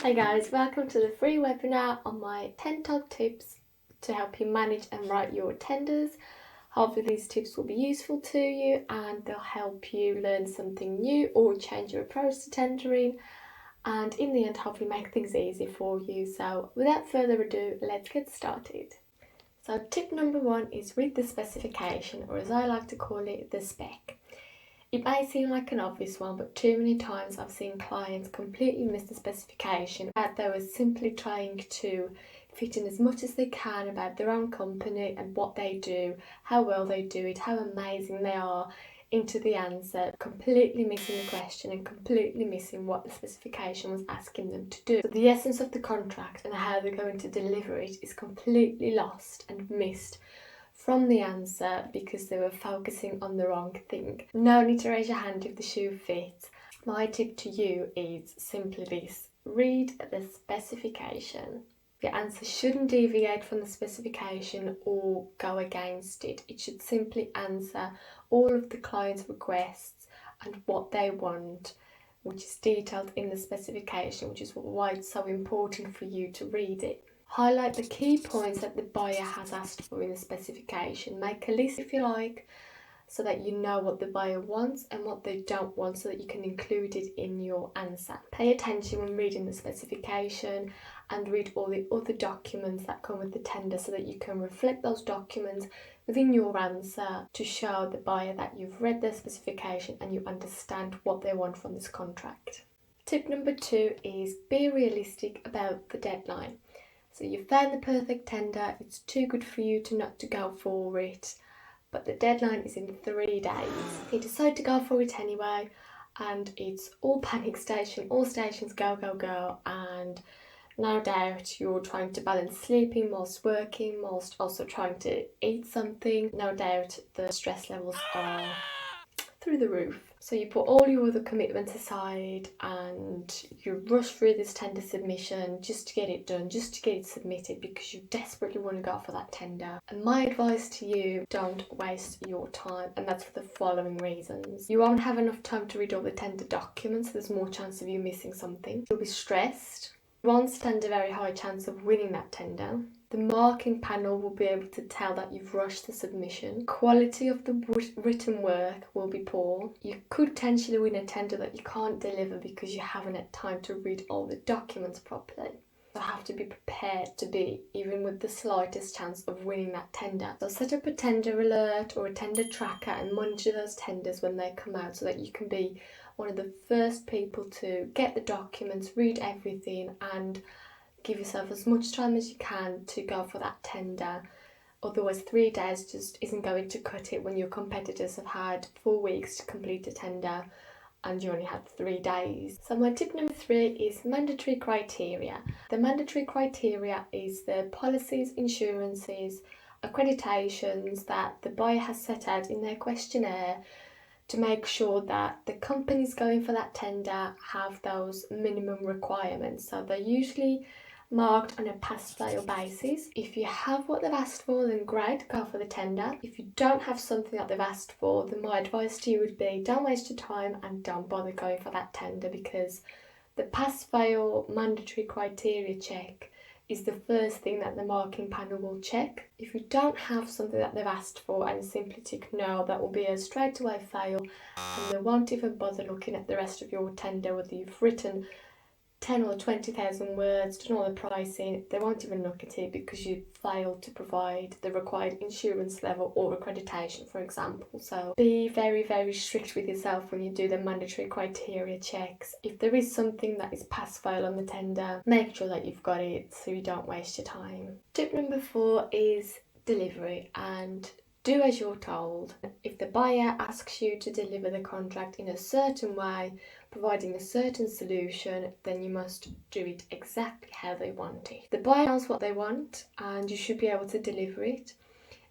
Hey guys, welcome to the free webinar on my 10 top tips to help you manage and write your tenders. Hopefully these tips will be useful to you and they'll help you learn something new or change your approach to tendering, and in the end hopefully make things easy for you. So without further ado, let's get started. So tip number 1 is read the specification, or as I like to call it, the spec. It may seem like an obvious one, but too many times I've seen clients completely miss the specification, that they were simply trying to fit in as much as they can about their own company and what they do, how well they do it, how amazing they are, into the answer, completely missing the question and completely missing what the specification was asking them to do. So the essence of the contract and how they're going to deliver it is completely lost and missed from the answer because they were focusing on the wrong thing. No need to raise your hand if the shoe fits. My tip to you is simply this: read the specification. Your answer shouldn't deviate from the specification or go against it. It should simply answer all of the client's requests and what they want, which is detailed in the specification, which is why it's so important for you to read it. Highlight the key points that the buyer has asked for in the specification. Make a list if you like, so that you know what the buyer wants and what they don't want, so that you can include it in your answer. Pay attention when reading the specification and read all the other documents that come with the tender, so that you can reflect those documents within your answer to show the buyer that you've read their specification and you understand what they want from this contract. Tip number 2 is be realistic about the deadline. So you found the perfect tender, it's too good for you not to go for it, but the deadline is in 3 days. You decide to go for it anyway, and it's all panic station, all stations go, go, go, and no doubt you're trying to balance sleeping whilst working, whilst also trying to eat something. No doubt the stress levels are through the roof. So you put all your other commitments aside and you rush through this tender submission just to get it done, just to get it submitted, because you desperately want to go for that tender. And my advice to you, don't waste your time, and that's for the following reasons. You won't have enough time to read all the tender documents, so there's more chance of you missing something. You'll be stressed. You won't stand a very high chance of winning that tender. The marking panel will be able to tell that you've rushed the submission. Quality of the written work will be poor. You could potentially win a tender that you can't deliver because you haven't had time to read all the documents properly. You have to be prepared to be even with the slightest chance of winning that tender. So set up a tender alert or a tender tracker and monitor those tenders when they come out, so that you can be one of the first people to get the documents, read everything, and give yourself as much time as you can to go for that tender. Otherwise 3 days just isn't going to cut it when your competitors have had 4 weeks to complete a tender and you only had 3 days. So my tip number 3 is mandatory criteria. The mandatory criteria is the policies, insurances, accreditations that the buyer has set out in their questionnaire to make sure that the companies going for that tender have those minimum requirements. So they're usually marked on a pass-fail basis. If you have what they've asked for, then great, go for the tender. If you don't have something that they've asked for, then my advice to you would be don't waste your time and don't bother going for that tender, because the pass-fail mandatory criteria check is the first thing that the marking panel will check. If you don't have something that they've asked for and simply tick no, that will be a straight away fail, and they won't even bother looking at the rest of your tender, whether you've written 10 or 20,000 words, done all the pricing. They won't even look at it because you failed to provide the required insurance level or accreditation, for example. So be very, very strict with yourself when you do the mandatory criteria checks. If there is something that is pass-fail on the tender, make sure that you've got it so you don't waste your time. Tip number 4 is delivery, and do as you're told. If the buyer asks you to deliver the contract in a certain way, providing a certain solution, then you must do it exactly how they want it. The buyer knows what they want and you should be able to deliver it.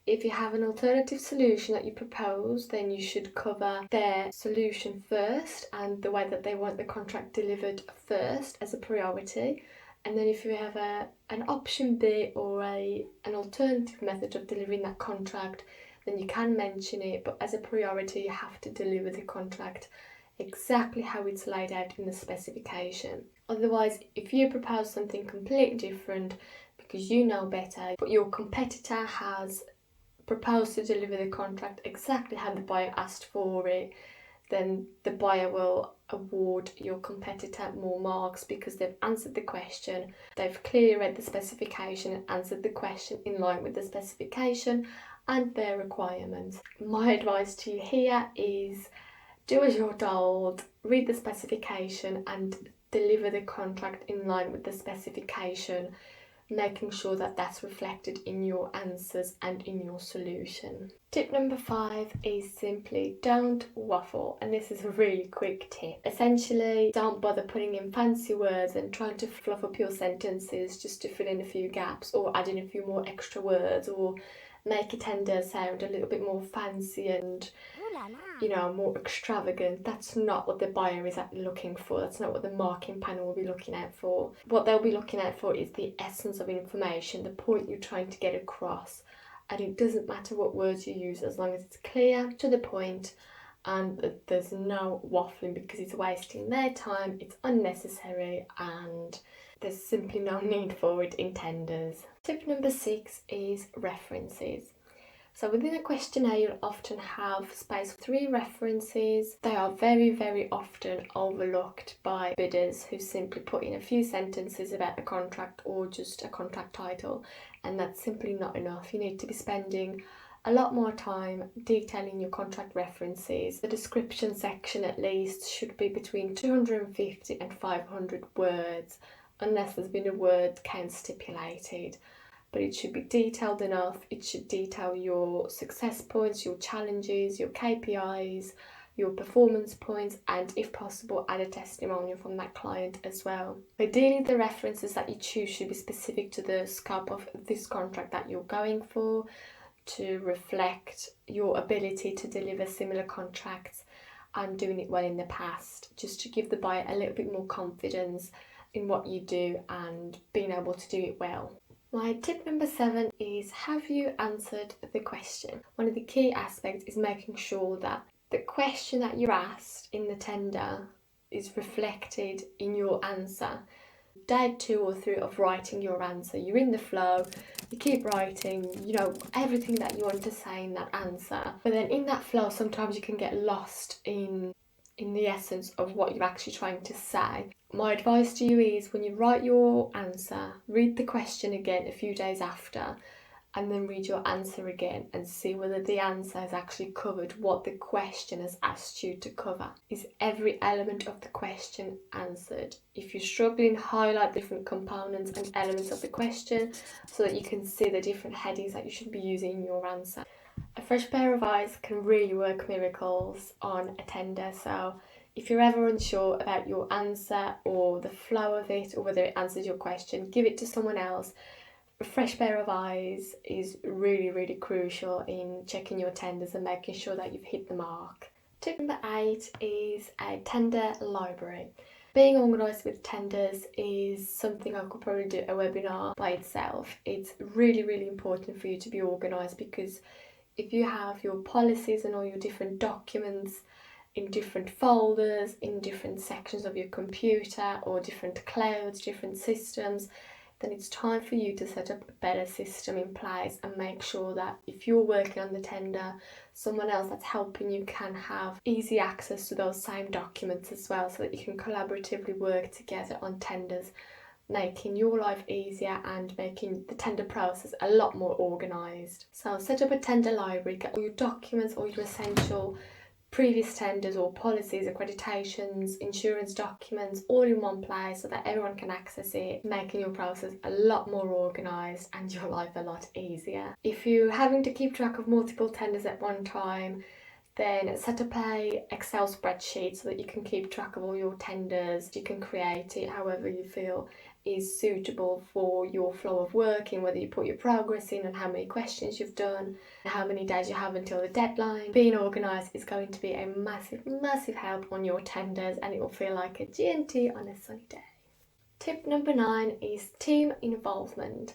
If you have an alternative solution that you propose, then you should cover their solution first and the way that they want the contract delivered first as a priority. And then if you have an option B or an alternative method of delivering that contract, then you can mention it, but as a priority you have to deliver the contract exactly how it's laid out in the specification. Otherwise, if you propose something completely different because you know better, but your competitor has proposed to deliver the contract exactly how the buyer asked for it, then the buyer will award your competitor more marks because they've answered the question, they've clearly read the specification and answered the question in line with the specification and their requirements. My advice to you here is do as you're told, read the specification and deliver the contract in line with the specification, making sure that that's reflected in your answers and in your solution. Tip number 5 is simply don't waffle, and this is a really quick tip. Essentially, don't bother putting in fancy words and trying to fluff up your sentences just to fill in a few gaps or add in a few more extra words or make a tender sound a little bit more fancy and more extravagant. That's not what the buyer is looking for. That's not what the marking panel will be looking out for. What they'll be looking out for is the essence of information, the point you're trying to get across. And it doesn't matter what words you use as long as it's clear, to the point, and that there's no waffling because it's wasting their time, it's unnecessary, and there's simply no need for it in tenders. Tip number 6 is references. So within a questionnaire, you'll often have space for 3 references. They are very, very often overlooked by bidders who simply put in a few sentences about the contract or just a contract title, and that's simply not enough. You need to be spending a lot more time detailing your contract references. The description section at least should be between 250 and 500 words, unless there's been a word count stipulated. But it should be detailed enough. It should detail your success points, your challenges, your KPIs, your performance points, and if possible, add a testimonial from that client as well. Ideally, the references that you choose should be specific to the scope of this contract that you're going for, to reflect your ability to deliver similar contracts and doing it well in the past, just to give the buyer a little bit more confidence in what you do and being able to do it well. My tip number 7 is, have you answered the question? One of the key aspects is making sure that the question that you're asked in the tender is reflected in your answer. Day 2 or 3 of writing your answer, you're in the flow, you keep writing, everything that you want to say in that answer. But then in that flow, sometimes you can get lost in the essence of what you're actually trying to say. My advice to you is, when you write your answer, read the question again a few days after, and then read your answer again and see whether the answer has actually covered what the question has asked you to cover. Is every element of the question answered? If you're struggling, highlight different components and elements of the question so that you can see the different headings that you should be using in your answer. A fresh pair of eyes can really work miracles on a tender, so if you're ever unsure about your answer or the flow of it or whether it answers your question, give it to someone else. A fresh pair of eyes is really, really crucial in checking your tenders and making sure that you've hit the mark. Tip number 8 is a tender library. Being organised with tenders is something I could probably do a webinar by itself. It's really, really important for you to be organised, because if you have your policies and all your different documents in different folders, in different sections of your computer or different clouds, different systems, then it's time for you to set up a better system in place and make sure that if you're working on the tender, someone else that's helping you can have easy access to those same documents as well, so that you can collaboratively work together on tenders, making your life easier and making the tender process a lot more organised. So set up a tender library, get all your documents, all your essential previous tenders or policies, accreditations, insurance documents, all in one place so that everyone can access it, making your process a lot more organised and your life a lot easier. If you're having to keep track of multiple tenders at one time, then set up a Excel spreadsheet so that you can keep track of all your tenders. You can create it however you feel is suitable for your flow of working, whether you put your progress in and how many questions you've done, and how many days you have until the deadline. Being organised is going to be a massive, massive help on your tenders, and it will feel like a G&T on a sunny day. Tip number 9 is team involvement.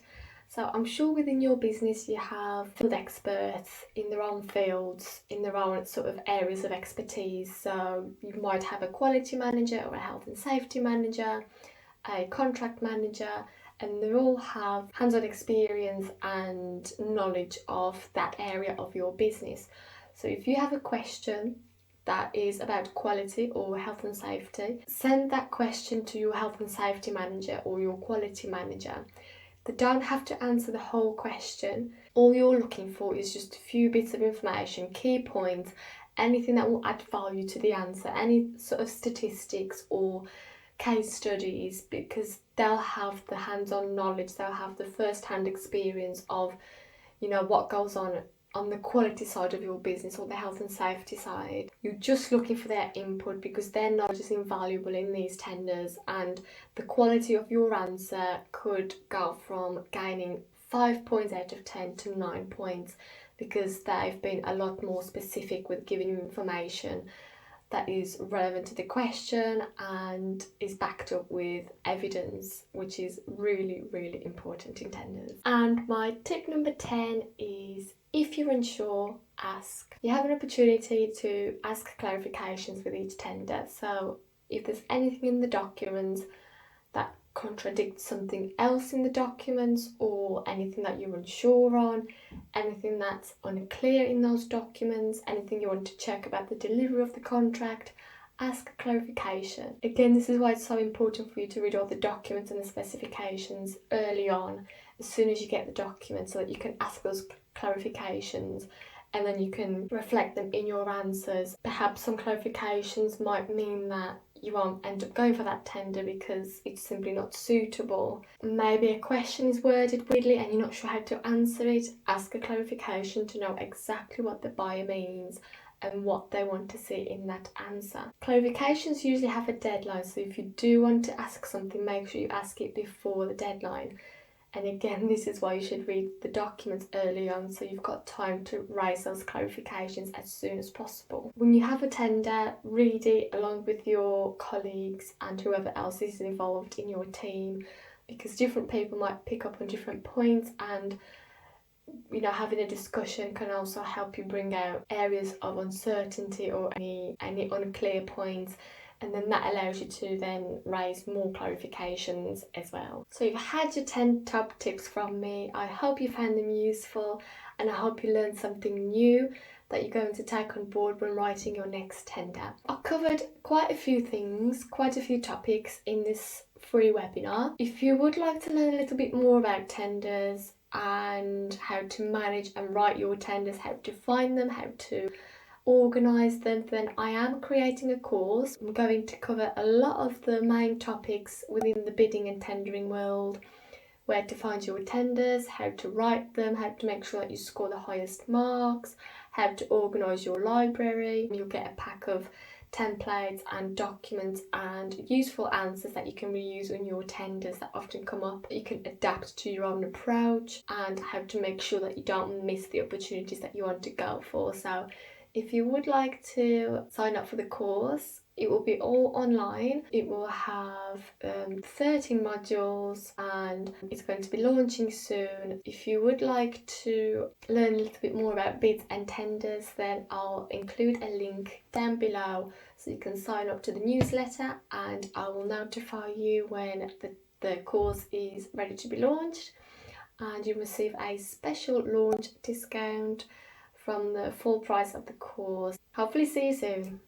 So I'm sure within your business you have field experts in their own fields, in their own sort of areas of expertise. So you might have a quality manager or a health and safety manager, a contract manager, and they all have hands-on experience and knowledge of that area of your business. So if you have a question that is about quality or health and safety, send that question to your health and safety manager or your quality manager. They don't have to answer the whole question. All you're looking for is just a few bits of information, key points, anything that will add value to the answer, any sort of statistics or case studies, because they'll have the hands-on knowledge, they'll have the first-hand experience of, what goes on the quality side of your business or the health and safety side. You're just looking for their input because their knowledge is invaluable in these tenders, and the quality of your answer could go from gaining 5 points out of 10 to 9 points because they've been a lot more specific with giving you information that is relevant to the question and is backed up with evidence, which is really, really important in tenders. And my tip number 10 is, if you're unsure, ask. You have an opportunity to ask clarifications with each tender. So if there's anything in the documents that contradicts something else in the documents, or anything that you're unsure on, anything that's unclear in those documents, anything you want to check about the delivery of the contract, ask clarification. Again, this is why it's so important for you to read all the documents and the specifications early on, as soon as you get the documents, so that you can ask those clarifications and then you can reflect them in your answers. Perhaps some clarifications might mean that you won't end up going for that tender because it's simply not suitable. Maybe a question is worded weirdly and you're not sure how to answer it. Ask a clarification to know exactly what the buyer means and what they want to see in that answer. Clarifications usually have a deadline, so if you do want to ask something, make sure you ask it before the deadline. And again, this is why you should read the documents early on, so you've got time to raise those clarifications as soon as possible. When you have a tender, read it along with your colleagues and whoever else is involved in your team, because different people might pick up on different points, and having a discussion can also help you bring out areas of uncertainty or any unclear points, and then that allows you to then raise more clarifications as well. So you've had your 10 top tips from me. I hope you found them useful, and I hope you learned something new that you're going to take on board when writing your next tender. I covered quite a few things, quite a few topics in this free webinar. If you would like to learn a little bit more about tenders and how to manage and write your tenders, how to find them, how to organise them, then I am creating a course. I'm going to cover a lot of the main topics within the bidding and tendering world: where to find your tenders, how to write them, how to make sure that you score the highest marks, how to organise your library. You'll get a pack of templates and documents and useful answers that you can reuse in your tenders that often come up. You can adapt to your own approach, and how to make sure that you don't miss the opportunities that you want to go for. So if you would like to sign up for the course, it will be all online. It will have 13 modules and it's going to be launching soon. If you would like to learn a little bit more about bids and tenders, then I'll include a link down below so you can sign up to the newsletter, and I will notify you when the course is ready to be launched, and you receive a special launch discount from the full price of the course. Hopefully see you soon.